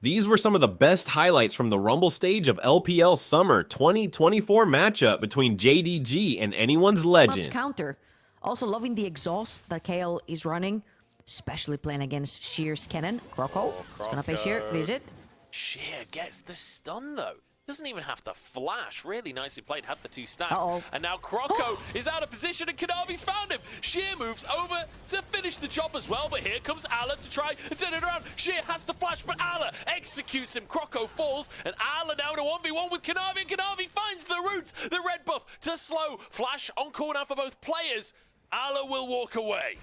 These were some of the best highlights from the Rumble stage of LPL Summer 2024 matchup between JDG and Anyone's Legend. Counter. Also loving the exhaust that KL is running, especially playing against Sheer's Cannon. Croco is going to pay Sheer visit. Sheer gets the stun though. Doesn't even have to flash. Really nicely played. Had the 2 stacks. And now Croco is out of position and Kanavi's found him. Sheer moves over to finish the job as well. But here comes Ala to try and turn it around. Sheer has to flash, but Ala executes him. Croco falls. And Ala now in a 1v1 with Kanavi. And Kanavi finds the roots. The red buff to slow. Flash on call now for both players. Ala will walk away.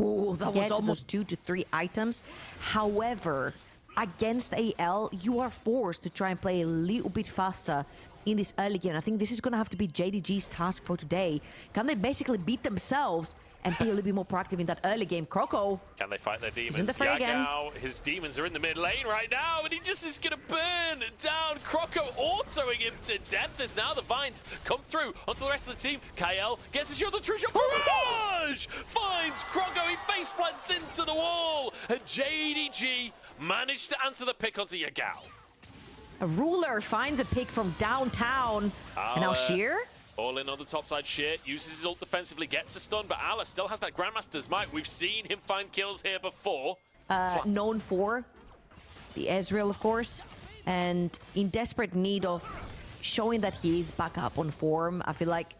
Ooh, that was almost 2 to 3 items. However, against AL, you are forced to try and play a little bit faster in this early game. I think this is going to have to be JDG's task for today. Can they basically beat themselves and be a little bit more proactive in that early game? Croco. Can they fight their demons? In the fray again. His demons are in the mid lane right now, and he just is going to burn down Croco, autoing him to death as now the vines come through onto the rest of the team. KL gets a shield on Trisha. Barrage finds Croco. He face plants into the wall, and JDG managed to answer the pick onto Yagao. A ruler finds a pick from downtown. And now Sheer. All in on the top side. Sheer uses his ult defensively, gets a stun, but Ala still has that Grandmaster's might. We've seen him find kills here before. Known for the Ezreal, of course, and in desperate need of showing that he is back up on form. I feel like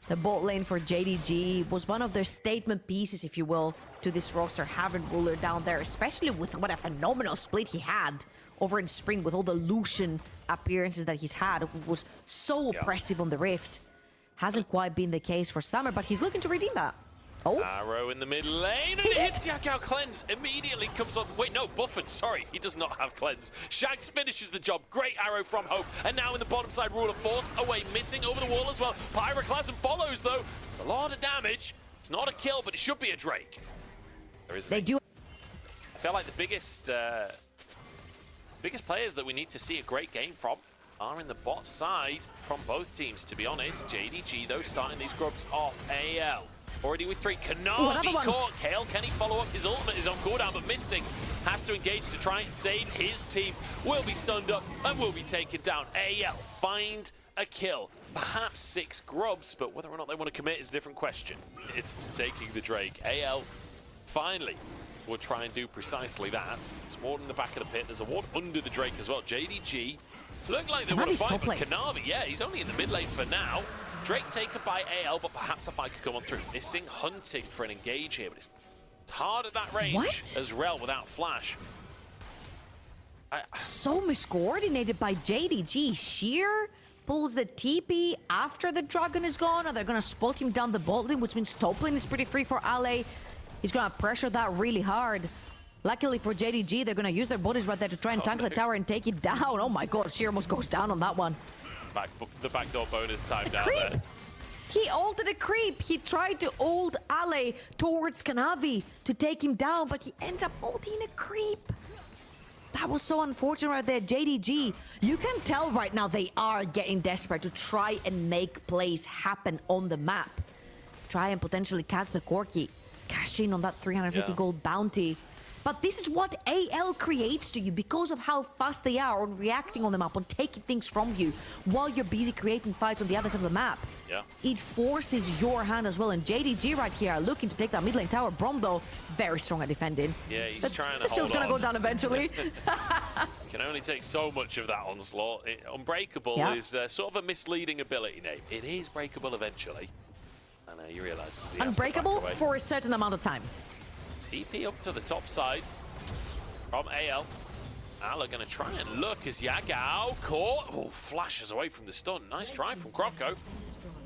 the bot lane for JDG was one of their statement pieces, if you will, to this roster, having Ruler down there, especially with what a phenomenal split he had over in Spring with all the Lucian appearances that he's had. It was so oppressive on the Rift. Hasn't quite been the case for Summer, but he's looking to redeem that. Arrow in the mid lane, and it hits Yagao. Cleanse immediately comes on. Wait, no, Buffered, sorry, he does not have Cleanse. Shags finishes the job. Great arrow from Hope, and now in the bottom side, Ruler forced away, missing over the wall as well. Pyroclasm follows, though. It's a lot of damage. It's not a kill, but it should be a Drake. There isn't. They do. I feel like the biggest players that we need to see a great game from are in the bot side from both teams, to be honest. JDG, though, starting these grubs off. AL already with 3. Kanavi caught. Kale, can he follow up? His ultimate is on cooldown, but missing. Has to engage to try and save his team. Will be stunned up and will be taken down. AL find a kill. Perhaps 6 grubs, but whether or not they want to commit is a different question. It's taking the Drake. AL finally will try and do precisely that. It's ward in the back of the pit. There's a ward under the Drake as well. JDG look like they want to fight, but Kanavi, yeah, he's only in the mid lane for now. Drake taken by AL, but perhaps a fight could come on through. Missing hunting for an engage here, but it's hard at that range as Rel without flash. So miscoordinated by JDG. Sheer pulls the TP after the dragon is gone, and they're going to spot him down the bot lane, which means top lane is pretty free for Ale. He's going to pressure that really hard. Luckily for JDG, they're going to use their bodies right there to try and tank the tower and take it down. Oh my god, Sheer almost goes down on that one. The backdoor bonus time down there. He ulted a creep. He tried to ult Ale towards Kanavi to take him down, but he ends up ulting a creep. That was so unfortunate right there. JDG, you can tell right now they are getting desperate to try and make plays happen on the map. Try and potentially catch the Corki. Cash in on that 350 gold bounty. But this is what AL creates to you because of how fast they are on reacting on the map, on taking things from you while you're busy creating fights on the other side of the map. Yeah. It forces your hand as well. And JDG right here are looking to take that mid lane tower. Brom, though, very strong at defending. Yeah, he's trying to hold on. The shield's going to go down eventually. Can only take so much of that onslaught. Unbreakable is sort of a misleading ability name. It is breakable eventually. I know, you realize. Unbreakable for a certain amount of time. TP up to the top side from AL. Ala going to try and look as Yagao caught. Oh, flashes away from the stun. Nice try from Croco.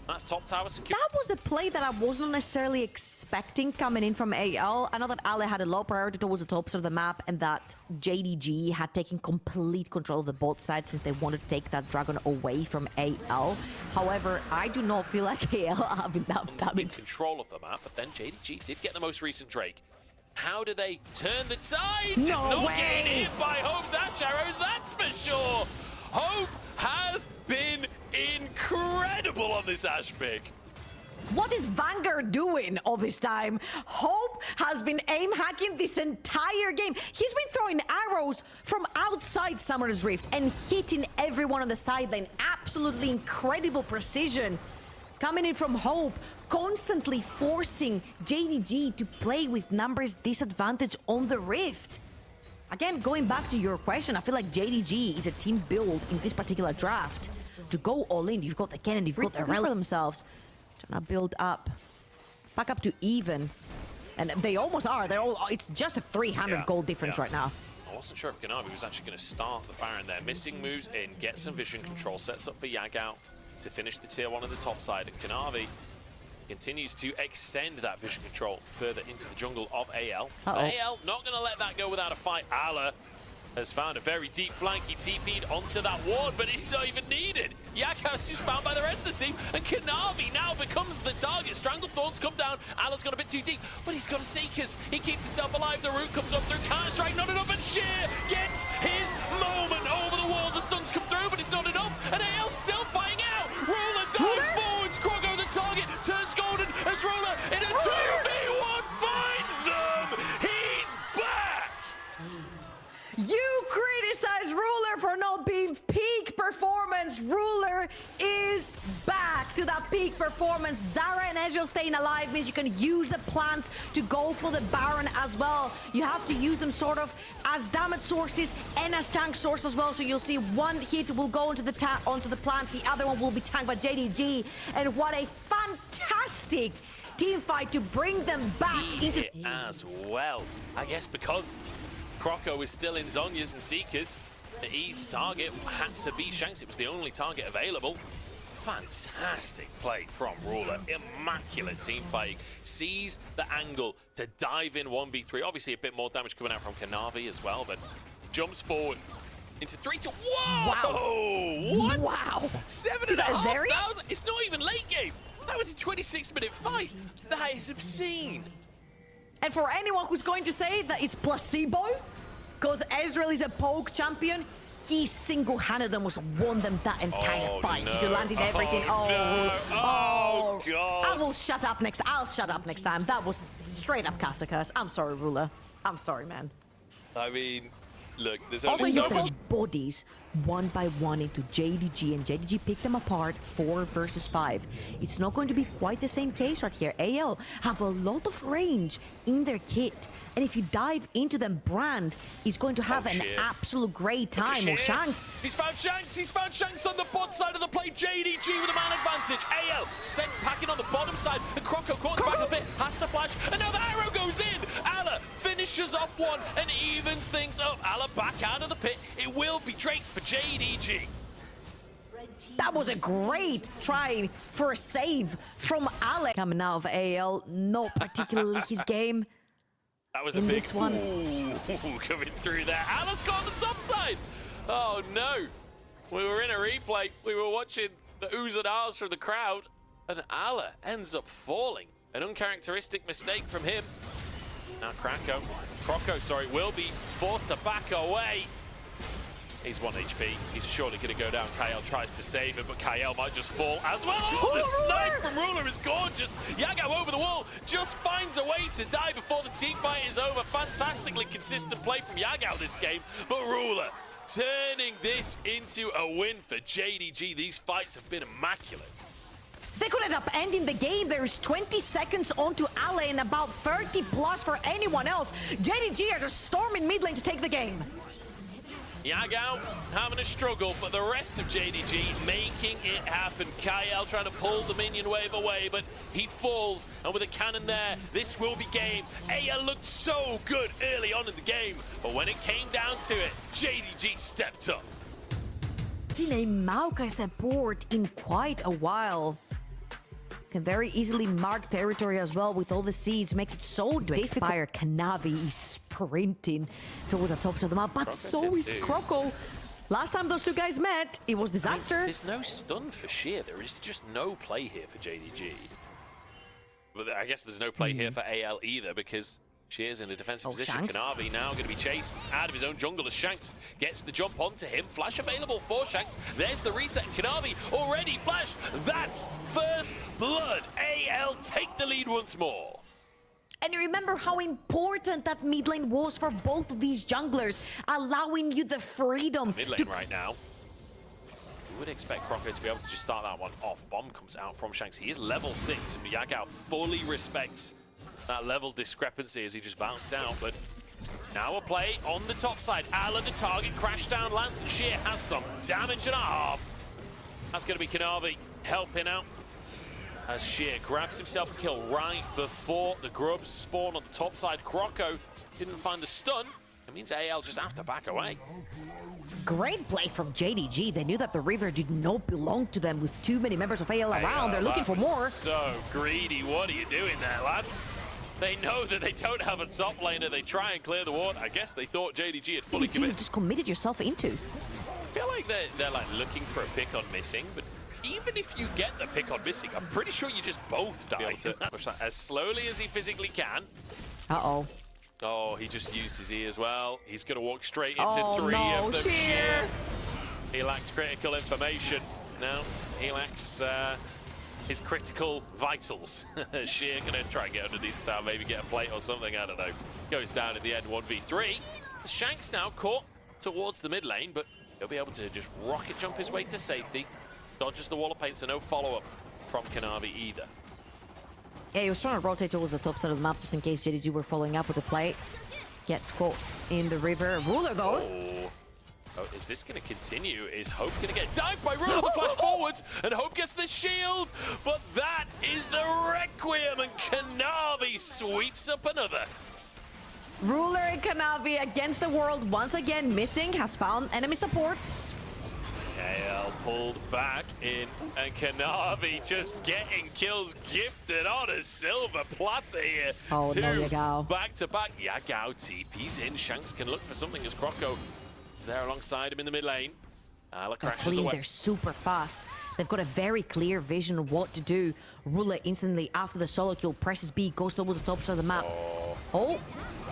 That's top tower secure. That was a play that I wasn't necessarily expecting coming in from AL. I know that Ale had a low priority towards the top side of the map and that JDG had taken complete control of the bot side since they wanted to take that dragon away from AL. However, I do not feel like AL have enough damage. Control of the map, but then JDG did get the most recent Drake. How do they turn the tides? No it's not way. getting hit by Hope's Ash Arrows, that's for sure. Hope has been incredible on this Ash pick. What is Vanguard doing all this time? Hope has been aim hacking this entire game. He's been throwing arrows from outside Summoner's Rift and hitting everyone on the sideline. Absolutely incredible precision. Coming in from Hope, constantly forcing JDG to play with numbers disadvantage on the Rift. Again, going back to your question, I feel like JDG is a team build in this particular draft. To go all in, you've got the cannon, you've got the relic themselves. Trying to build up, back up to even. And they almost are. They're all. It's just a 300 gold difference right now. I wasn't sure if Kanavi was actually going to start the Baron there. Missing moves in, get some vision control, sets up for Yagao to finish the tier 1 on the top side. And Kanavi continues to extend that vision control further into the jungle of AL. AL not going to let that go without a fight. Ala has found a very deep flank. He TP'd onto that ward, but it's not even needed. Yakos is found by the rest of the team, and Kanavi now becomes the target. Stranglethorns come down. Ala's got a bit too deep, but he's got a Seekers. He keeps himself alive. The root comes up through Counter-Strike, not enough, and Sheer gets his moment over the wall. The stuns come through, but it's not enough, and AL's still fighting out. Ruler dives forwards. Krogo the target, turns golden as Ruler in a 2v1 finds them. He's back. You criticize Ruler for not being peak performance. Ruler is back to that peak performance. Zara and Ezreal staying alive means you can use the plants to go for the Baron as well. You have to use them sort of as damage sources and as tank source as well. So you'll see one hit will go onto the plant, the other one will be tanked by JDG. And what a fantastic team fight to bring them back into as well. I guess because Krogo is still in Zhonya's and Seekers, the E's target had to be Shanks. It was the only target available. Fantastic play from Ruler. Immaculate team fighting. Sees the angle to dive in 1v3. Obviously a bit more damage coming out from Kanavi as well, but jumps forward into 3 to... Whoa! Wow! What? Wow! 7,500? It's not even late game. That was a 26-minute fight. That is obscene. And for anyone who's going to say that it's placebo, because Ezreal is a poke champion, he single-handed almost won them that entire fight to landing everything. Oh, God. I will shut up next. I'll shut up next time. That was straight up Caster Curse. I'm sorry, Ruler. I'm sorry, man. I mean, look, there's Also, only so much. Bodies one by one into JDG, and JDG picked them apart 4 versus 5. It's not going to be quite the same case right here. AL have a lot of range in their kit, and if you dive into them, Brand is going to have an absolute great time. Or Shanks. He's found Shanks. He's found Shanks on the bot side of the play. JDG with a man advantage. AL sent packing on the bottom side. And Krogo caught back a bit. Has to flash. And now the arrow goes in. Ala finishes off one and evens things up. Ala back out of the pit. It will be Drake for JDG. That was a great try for a save from Ale. Coming out of AL, not particularly his game. That was a big one. Ooh, coming through there. Ala's got on the top side. Oh no. We were in a replay. We were watching the oohs and ahs from the crowd, and Ala ends up falling. An uncharacteristic mistake from him. Now Krogo will be forced to back away. He's 1 HP. He's surely going to go down. Kael tries to save him, but Kael might just fall as well. Oh, the snipe from Ruler is gorgeous. Yagao over the wall just finds a way to die before the team fight is over. Fantastically consistent play from Yagao this game, but Ruler turning this into a win for JDG. These fights have been immaculate. They could end up ending the game. There's 20 seconds onto Ale and about 30 plus for anyone else. JDG are just storming mid lane to take the game. Yagao having a struggle, but the rest of JDG making it happen. Kael trying to pull the minion wave away, but he falls, and with a cannon there, this will be game. Aya looked so good early on in the game, but when it came down to it, JDG stepped up. Seen a Maokai support in quite a while. Can very easily mark territory as well with all the seeds. Makes it so to expire. Kanavi is sprinting towards the tops of the map, but Krogo so is Krogo. Last time those two guys met, it was disaster. There's no stun for Sheer. There is just no play here for JDG. But I guess there's no play here for AL either, because Shear's in a defensive position. Shanks. Kanavi now going to be chased out of his own jungle as Shanks gets the jump onto him. Flash available for Shanks. There's the reset. Kanavi already flashed. That's first blood. AL take the lead once more. And remember how important that mid lane was for both of these junglers, allowing you the freedom. Mid lane right now. We would expect Crocker to be able to just start that one off. Bomb comes out from Shanks. He is level 6, and Yagao fully respects that level discrepancy as he just bounced out. But now a play on the top side. Ala, the target, crash down, lands, and Sheer has some damage and a half. That's going to be Kanavi helping out as Sheer grabs himself a kill right before the grubs spawn on the top side. Croco didn't find the stun. It means AL just have to back away. Great play from JDG. They knew that the river did not belong to them with too many members of AL around. They're looking for more. So greedy. What are you doing there, lads? They know that they don't have a top laner. They try and clear the ward. I guess they thought JDG had fully committed. You just committed yourself into. I feel like they're like looking for a pick on missing, but even if you get the pick on missing, I'm pretty sure you just both die. To push that as slowly as he physically can. Uh-oh. Oh, he just used his E as well. He's going to walk straight into three no, of them. Sheer. He lacked critical information. Now he lacks his critical vitals. Sheer going to try and get underneath the tower, maybe get a plate or something, I don't know. Goes down in the end, 1v3. Shanks now caught towards the mid lane, but he'll be able to just rocket jump his way to safety. Dodges the wall of paint, so no follow-up from Kanavi either. Yeah, he was trying to rotate towards the top side of the map just in case JDG were following up with the play. Gets caught in the river. Ruler, though. Oh, is this going to continue? Is Hope going to get dived by Ruler? The flash forwards, and Hope gets the shield. But that is the Requiem, and Kanavi sweeps up another. Ruler and Kanavi against the world once again. Missing, has found enemy support. AL pulled back in, and Kanavi just getting kills gifted on a silver platter here. Oh, no, Yagao. Back-to-back. Yagao TP's in. Shanks can look for something as Croco is there alongside him in the mid lane. Ala crashes away. They're super fast. They've got a very clear vision of what to do. Ruler instantly, after the solo kill, presses B, goes towards the top side of the map. Oh,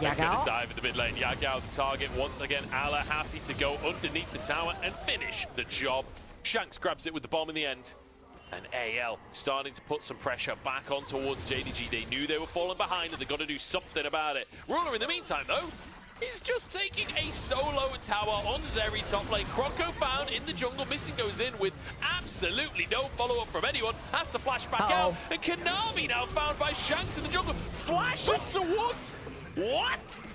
Yagao. Gonna Yagao. dive in the mid lane. Yagao the target once again. Ala happy to go underneath the tower and finish the job. Shanks grabs it with the bomb in the end. And AL starting to put some pressure back on towards JDG. They knew they were falling behind and they've got to do something about it. Ruler in the meantime though is just taking a solo tower on Zeri top lane. Croco found in the jungle. Missing goes in with absolutely no follow-up from anyone. Has to flash back out. And Kanavi now found by Shanks in the jungle. Flashes towards... What?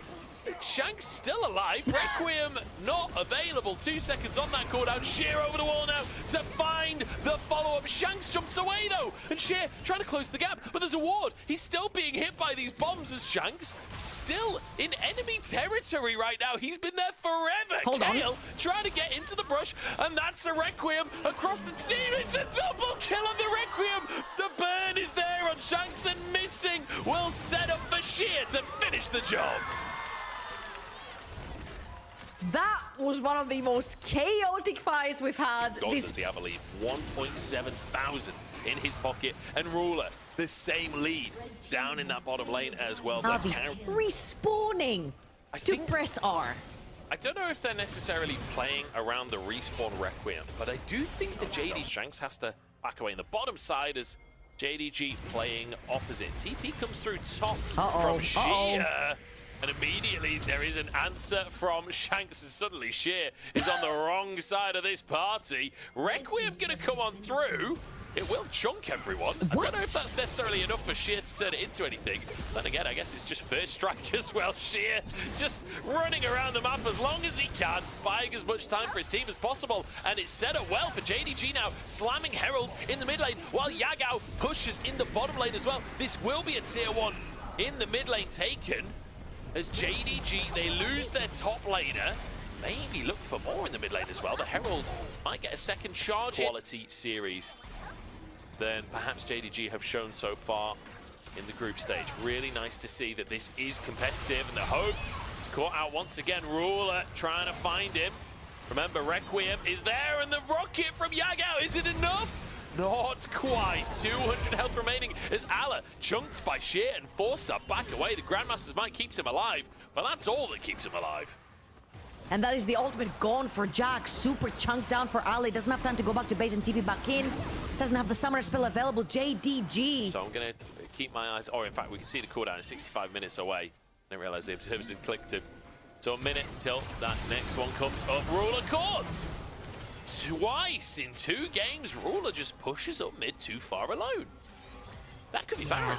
Shanks still alive. Requiem not available. 2 seconds on that cooldown. Sheer over the wall now to find the follow-up. Shanks jumps away though, and Sheer trying to close the gap, but there's a ward. He's still being hit by these bombs as Shanks still in enemy territory right now. He's been there forever. Hold Kale trying to get into the brush, and that's a Requiem across the team. It's a double kill on the Requiem. The burn is there on Shanks, and missing will set up for Sheer to finish the job. That was one of the most chaotic fights we've had. God, does he have a lead? 1.7 thousand in his pocket, and Ruler the same lead down in that bottom lane as well. Respawning to press R. I don't know if they're necessarily playing around the respawn Requiem, but I do think the JD Shanks has to back away in the bottom side as JDG playing opposite. TP comes through top from Sheer. And immediately there is an answer from Shanks, and suddenly Sheer is on the wrong side of this party. Requiem gonna come on through. It will chunk everyone. I don't know if that's necessarily enough for Sheer to turn it into anything. Then again, I guess it's just first strike as well. Sheer just running around the map as long as he can, buying as much time for his team as possible. And it's set up well for JDG now, slamming Herald in the mid lane, while Yagao pushes in the bottom lane as well. This will be a tier 1 in the mid lane taken. As JDG, they lose their top laner. Maybe look for more in the mid lane as well. The Herald might get a second charge. Quality series than perhaps JDG have shown so far in the group stage. Really nice to see that this is competitive, and the Hope is caught out once again. Ruler trying to find him. Remember, Requiem is there, and the rocket from Yagao, is it enough? Not quite. 200 health remaining as Ala chunked by Sheer and forced to back away. The Grandmaster's Might keeps him alive, but that's all that keeps him alive. And that is the ultimate gone for Jack. Super chunked down for Ali. Doesn't have time to go back to base and TP back in. Doesn't have the summoner spell available. JDG. So I'm going to keep my eyes... Or in fact, we can see the cooldown is 65 minutes away. I didn't realize the observers had clicked him. So a minute until that next one comes up. Ruler caught! Twice in 2 games, Ruler just pushes up mid too far alone. That could be Baron.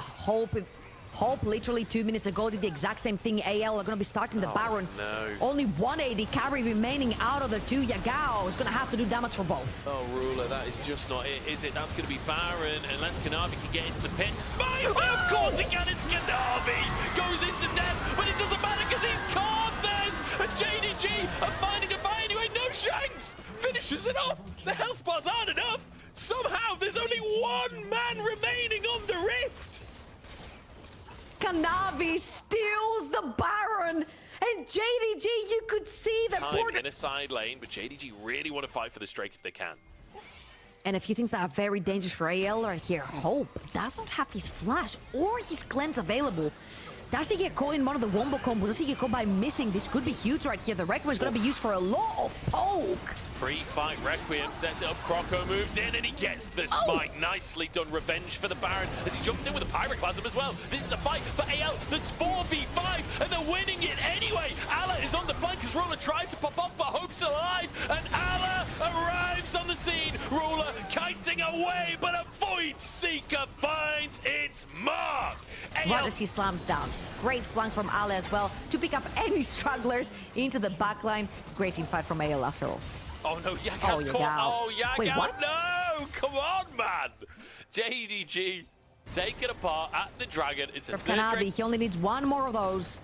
Hope literally 2 minutes ago did the exact same thing. AL are going to be starting the Baron. No. Only 180 carry remaining out of the 2. Yagao is going to have to do damage for both. Oh, Ruler, that is just not it, is it? That's going to be Baron, unless Kanavi can get into the pit. Smite! Of course he can! It's Kanavi! Goes into death, but it doesn't matter because he's carved this! And JDG are finding a fight anyway. No Shanks! Finishes it off! The health bars aren't enough! Somehow there's only 1 man remaining on the Rift! Kanavi steals the Baron, and JDG, you could see the Time in a side lane, but JDG really want to fight for the Drake if they can. And a few things that are very dangerous for AL right here. Hope does not have his flash or his cleanse available. Does he get caught in one of the wombo combos? Does he get caught by missing? This could be huge right here. The Requiem is going to be used for a lot of poke. Pre-fight Requiem sets it up, Croco moves in and he gets the smite. Nicely done, revenge for the Baron as he jumps in with a Pyroclasm as well. This is a fight for AL that's 4v5 and they're winning it anyway. Ala is on the flank as Ruler tries to pop up, but Hope's still alive and Ala arrives on the scene. Ruler kiting away, but a Void Seeker finds its mark. Right as he slams down. Great flank from Ale as well to pick up any stragglers into the backline. Great team fight from AL after all. Oh no, Yagao's caught. Oh, Yagao, wait, what? no! Come on, man! JDG, take it apart at the Dragon. It's a third Kanavi, he only needs 1 more of those.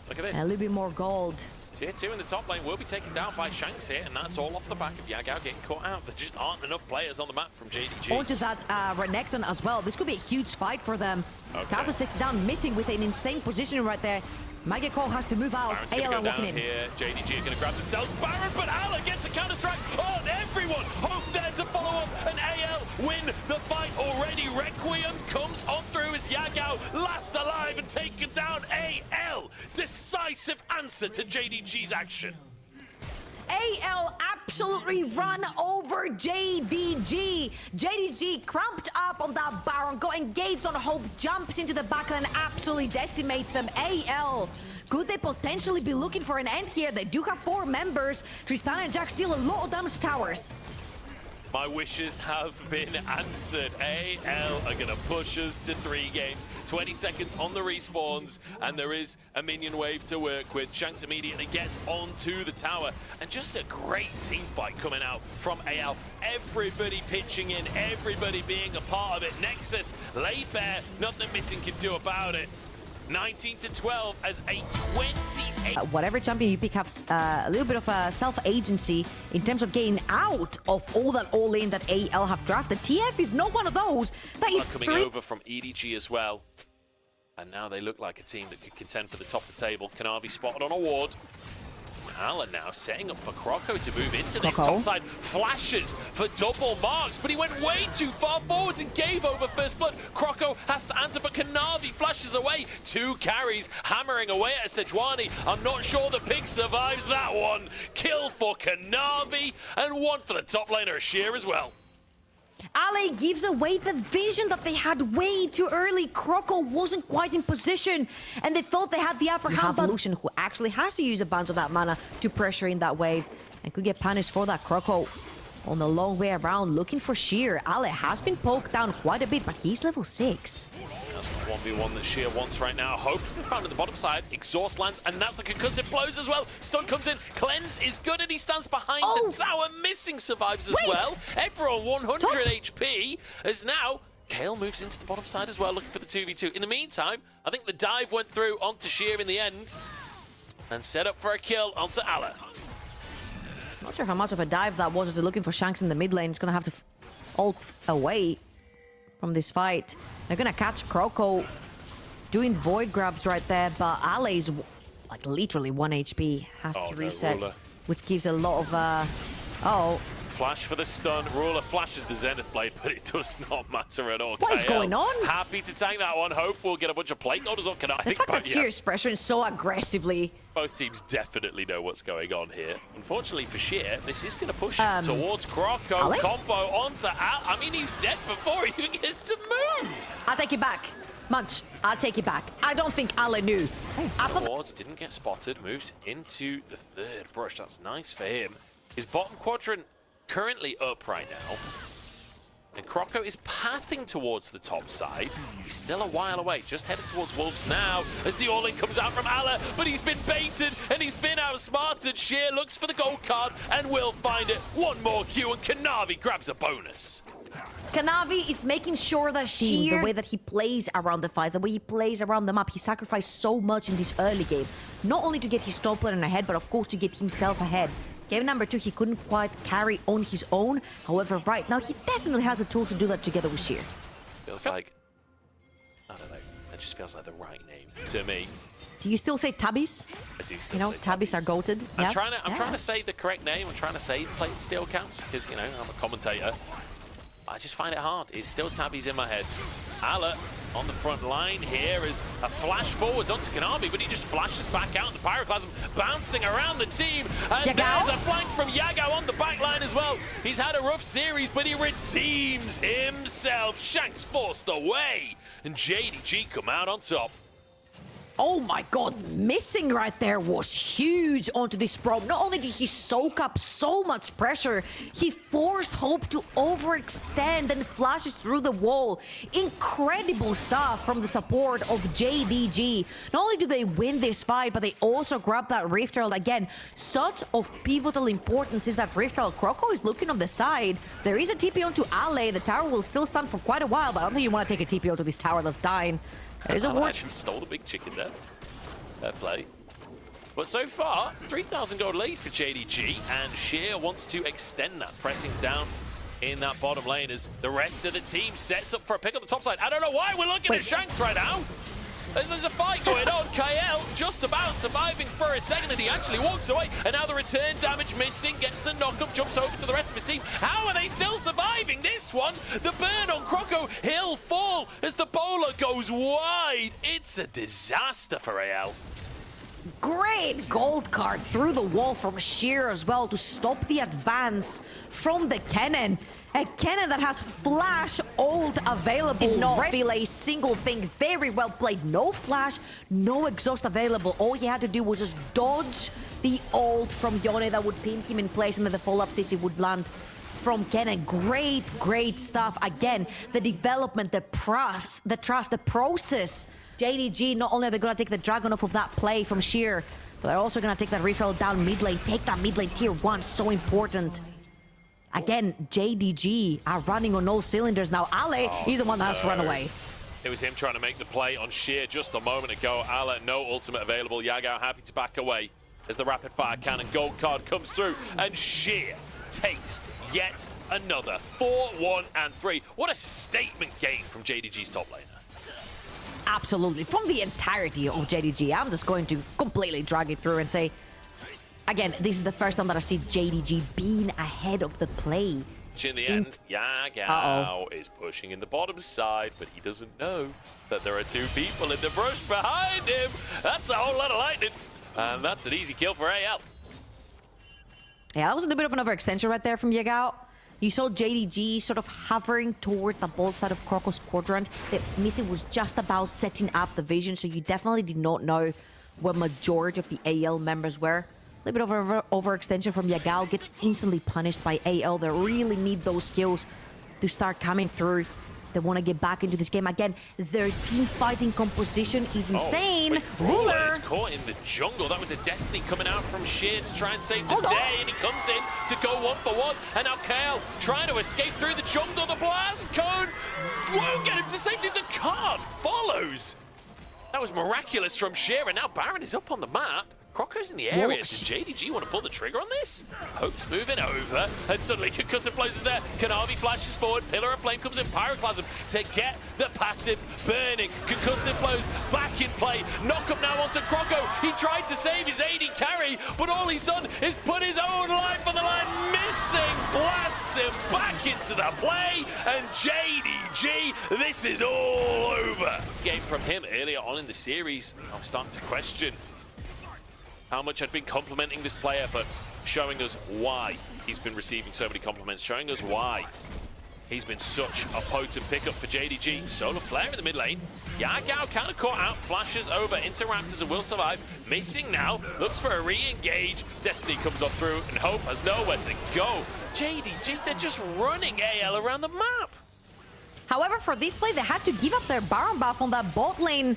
Look at this. And a little bit more gold. Tier 2 in the top lane will be taken down by Shanks here, and that's all off the back of Yagao getting caught out. There just aren't enough players on the map from JDG. Onto that Renekton as well. This could be a huge fight for them. Okay. Counter 6 down, missing with an insane positioning right there. Magiko has to move out. Baron's AL go walking down in. here. JDG are going to grab themselves. Baron, but Ala gets a counter-strike on everyone. Hope there to follow up, and AL win the fight already. Requiem comes on through as Yagao last alive and taken down AL. Decisive answer to JDG's action. AL absolutely run over JDG. JDG cramped up on that Baron, got engaged on Hope, jumps into the backline and absolutely decimates them. AL, could they potentially be looking for an end here? They do have 4 members. Tristana and Jack steal a lot of damage to towers. My wishes have been answered. AL are going to push us to 3 games. 20 seconds on the respawns, and there is a minion wave to work with. Shanks immediately gets onto the tower, and just a great team fight coming out from AL. Everybody pitching in, everybody being a part of it. Nexus laid bare, nothing missing can do about it. 19-12 as a 28. Whatever champion you pick has a little bit of self-agency in terms of getting out of all that all-in that AL have drafted. TF is not one of those. That is coming over from EDG as well. And now they look like a team that could contend for the top of the table. Kanavi spotted on a ward. Alan now setting up for Croco to move into this top side. Flashes for double marks, but he went way too far forwards and gave over first blood. Croco has to answer, but Kanavi flashes away. 2 carries, hammering away at Sejuani. I'm not sure the pig survives that one. Kill for Kanavi, and 1 for the top laner, Sheer as well. Ale gives away the vision that they had way too early. Croco wasn't quite in position, and they thought they had the upper hand. Lucian, who actually has to use a bunch of that mana to pressure in that wave, and could get punished for that. Croco on the long way around, looking for Sheer. Ale has been poked down quite a bit, but he's level 6. That's the 1v1 that Sheer wants right now. Hope's been found at the bottom side. Exhaust lands, and that's the concussive blows as well. Stun comes in. Cleanse is good, and he stands behind the tower. Missing survives as well. Everyone 100 HP. As now, Kale moves into the bottom side as well, looking for the 2v2. In the meantime, I think the dive went through onto Sheer in the end, and set up for a kill onto Ala. Not sure how much of a dive that was. As they're looking for Shanks in the mid lane. It's going to have to ult away from this fight. They're going to catch Croco doing void grabs right there, but Ale's like literally 1 HP. Has to reset, which gives a lot of flash for the stun. Ruler flashes the Zenith Blade, but it does not matter at all. What is going on? Happy to tank that one. Hope we'll get a bunch of plate orders on. I The think fact that Sheer's pressuring so aggressively. both teams definitely know what's going on here. Unfortunately for Sheer, this is going to push him towards Croco. Ale? Combo onto Al. I mean, he's dead before he even gets to move. I'll take it back. Munch, I'll take it back. I don't think Ale knew. Wards didn't get spotted, moves into the third brush. That's nice for him. His bottom quadrant currently up right now. And Croco is pathing towards the top side. He's still a while away, just headed towards Wolves now as the all-in comes out from Allah, but he's been baited and he's been outsmarted. Sheer looks for the gold card and will find it. One more Q and Kanavi grabs a bonus. Kanavi is making sure that Sheer, the way that he plays around the fights, the way he plays around the map, he sacrificed so much in this early game. Not only to get his top laner ahead, but of course to get himself ahead. Game number 2, he couldn't quite carry on his own. However, right now, he definitely has the tools to do that together with Sheer. Feels like, I don't know, that just feels like the right name to me. Do you still say Tabbies? I do still say Tabbies are goated. I'm trying to say the correct name. I'm trying to say plate and steel counts because, you know, I'm a commentator. I just find it hard. It's still Tabbies in my head. Allah on the front line here is a flash forwards onto Kanavi, but he just flashes back out. The Pyroclasm bouncing around the team. And there's a flank from Yagao on the back line as well. He's had a rough series, but he redeems himself. Shanks forced away. And JDG come out on top. Oh my god, missing right there was huge onto this probe. Not only did he soak up so much pressure, he forced Hope to overextend and flashes through the wall. Incredible stuff from the support of JDG. Not only do they win this fight, but they also grab that Rift Herald. Again, such of pivotal importance is that Rift Herald. Croco is looking on the side. There is a TP onto Ale. The tower will still stand for quite a while, but I don't think you want to take a TP onto this tower that's dying. There's a ward. Actually stole the big chicken there. Fair play. But so far, 3,000 gold lead for JDG, and Sheer wants to extend that, pressing down in that bottom lane as the rest of the team sets up for a pick on the top side. I don't know why we're looking at Shanks right now. There's a fight going on. Kael just about surviving for a second, and he actually walks away. And now the return damage missing, gets a knock-up, jumps over to the rest of his team. How are they still surviving this one? The burn on Croco, he'll fall as the bowler goes wide. It's a disaster for AL. Great gold card through the wall from Sheer as well to stop the advance from the cannon. A cannon that has flash ult available. Did not feel a single thing. Very well played. No flash, no exhaust available. All he had to do was just dodge the ult from Yone that would pin him in place, and then the follow-up CC would land from Cannon. Great stuff. Again, the development, the trust, the process. JDG, not only are they going to take the Dragon off of that play from Sheer, but they're also going to take that refill down mid lane. Take that mid lane tier 1, so important. Again, JDG are running on all cylinders now. Ale, he's the one that has to run away. It was him trying to make the play on Sheer just a moment ago. Ale, no ultimate available. Yagao happy to back away as the rapid fire cannon gold card comes through, and Sheer takes yet another 4-1 and 3. What a statement game from JDG's top laner. Absolutely. From the entirety of JDG, I'm just going to completely drag it through and say, again, this is the first time that I see JDG being ahead of the play. In the end, Yagao is pushing in the bottom side, but he doesn't know that there are 2 people in the brush behind him. That's a whole lot of lightning, and that's an easy kill for AL. Yeah, that was a little bit of an overextension right there from Yagao. You saw JDG sort of hovering towards the bolt side of Croco's quadrant. The missile was just about setting up the vision, so you definitely did not know where majority of the AL members were. A little bit of overextension from Yagao, gets instantly punished by AL. They really need those kills to start coming through. They want to get back into this game again. Their team fighting composition is insane. Ruler is caught in the jungle. That was a Destiny coming out from Sheer to try and save the day, and he comes in to go 1-for-1. And now Kael trying to escape through the jungle. The blast cone won't get him to safety. The card follows. That was miraculous from Sheer, and now Baron is up on the map. Croco's in the area. Does JDG want to pull the trigger on this? Hope's moving over, and suddenly Concussive Blows is there. Kanavi flashes forward, Pillar of Flame comes in, Pyroclasm to get the passive burning. Concussive Blows back in play. Knock up now onto Croco. He tried to save his AD carry, but all he's done is put his own life on the line. Missing blast him back into the play, and JDG, this is all over. Game from him earlier on in the series, I'm starting to question how much I'd been complimenting this player, but showing us why he's been receiving so many compliments, showing us why he's been such a potent pickup for JDG. Solar Flare in the mid lane. Yagao kind of caught out, flashes over into Raptors and will survive. Missing now, looks for a re-engage. Destiny comes up through and Hope has nowhere to go. JDG, they're just running AL around the map. However, for this play, they had to give up their Baron buff on that bot lane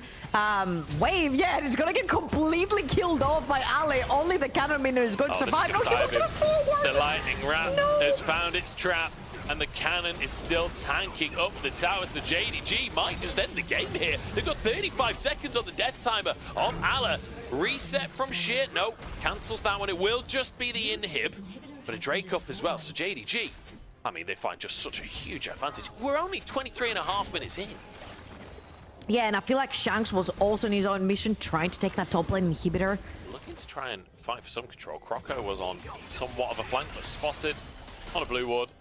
wave. Yeah, and it's going to get completely killed off by Ale. Only the cannon miner is going to survive. No, he went to the forward. The lightning rat has found its trap, and the cannon is still tanking up the tower, so JDG might just end the game here. They've got 35 seconds on the death timer of Ale. Reset from Sheer, no, cancels that one. It will just be the inhib, but a Drake up as well, so JDG, I mean, they find just such a huge advantage. We're only 23.5 minutes in. Yeah, and I feel like Shanks was also in his own mission, trying to take that top lane inhibitor. Looking to try and fight for some control. Croco was on somewhat of a flank, but spotted on a blue ward.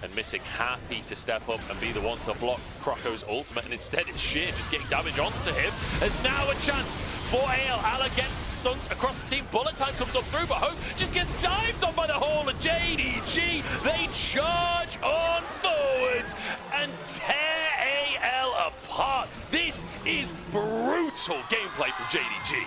And Missing happy to step up and be the one to block Croco's ultimate, and instead it's Sheer just getting damage onto him. There's now a chance for AL. Ale gets stuns across the team. Bullet time comes up through, but Hope just gets dived on by the whole of JDG. They charge on forwards and tear AL apart. This is brutal gameplay from JDG.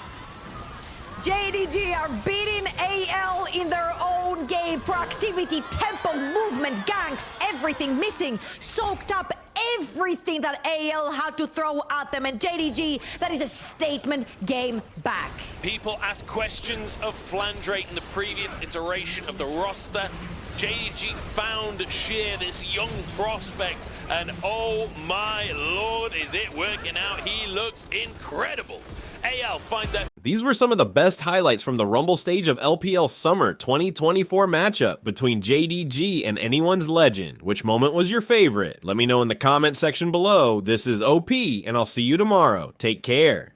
JDG are beating AL in their own game. Proactivity, tempo, movement, ganks, everything missing, soaked up everything that AL had to throw at them. And JDG, that is a statement game back. People ask questions of Flandrate in the previous iteration of the roster. JDG found Sheer, this young prospect, and oh my lord, is it working out? He looks incredible. AL find that. These were some of the best highlights from the Rumble stage of LPL Summer 2024 matchup between JDG and Anyone's Legend. Which moment was your favorite? Let me know in the comment section below. This is OP, and I'll see you tomorrow. Take care.